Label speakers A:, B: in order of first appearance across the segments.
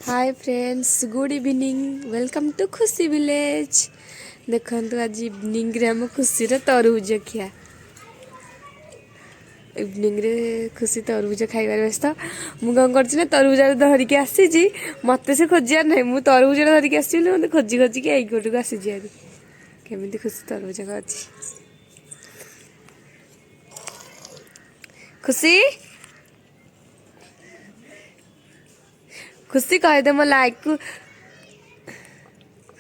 A: Hi friends good evening welcome to Khushi village. देखो आज evening रे हम खुशी रे तरबुज खिया इवनिंग रे खुशी तरबुज खाइबार व्यस्त मु कौन कर तरबुज धरिकी आसी मत से खोजार ना मु तरबुज धरिकी आसी मत खोजी खोजिकी आई गोट को आसी केमी खुशी तरबुज अच्छी खुशी खुशी कहीदे मो लाइक को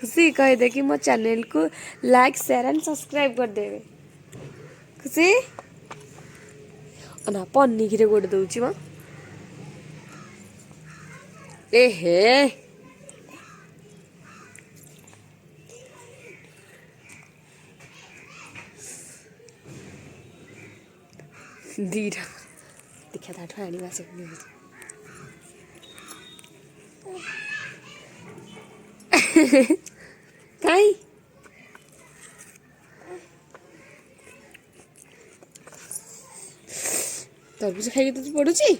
A: खुशी कहीदे कि मो चैनल को लाइक शेयर एंड सब्सक्राइब कर देवे। खुशी ना पन्नी की गोटे दौची म एहे दीटा देखा ताठू आनी से कहीं तरबुज खाई तो पड़ुची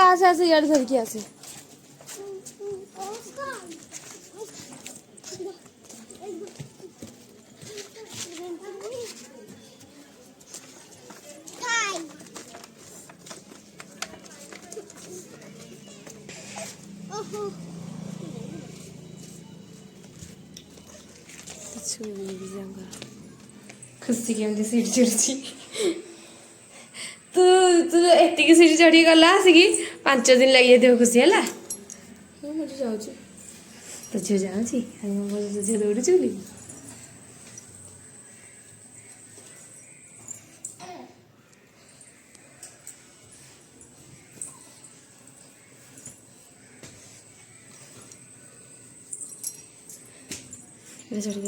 A: आसे आसे यार धरिकी आसे खुशी केमती सीढ़ी चढ़ी तू तू एतिक सीढ़ी चढ़ी गला आसिकी 5 दिन लगी जाए खुशी है मुझे जाऊँ तो झील जाऊँ झील दौड़ू बोली चढ़ी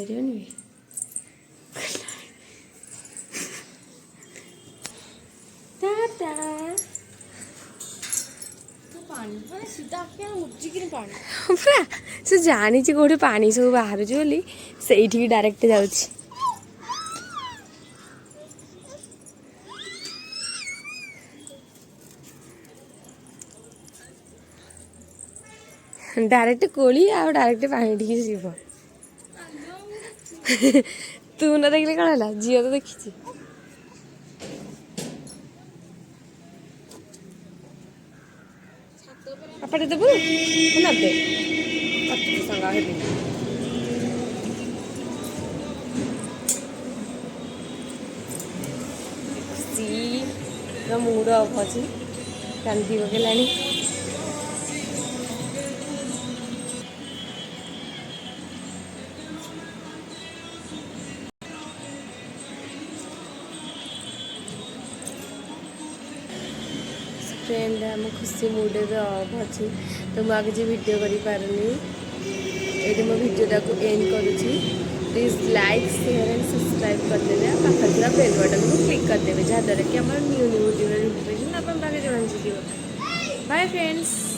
A: पारे से जानी कौटे पानी सब बाहर बोली से डायरेक्ट जाऊँ डायरेक्ट कोली आ डायरेक्ट पानी ठीक जीव तू ना देखले कौन है झील तो देखी आपटे देबू नबे संगा हेबी खुशी मूड अफ अच्छी कांदी पकेलानी फ्रेंड आम खुशी मूड अफ अच्छी तो मुझे किसी वीडियो करें ये मो भिडियोटा को एंड करुँची please like share and subscribe करदे पाखा बेल बटन को क्लिक करदे जहाँद्वारा कि न्यू न्यू वीडियो नोटिफिकेशन आप जहाँ बाय फ्रेंड्स।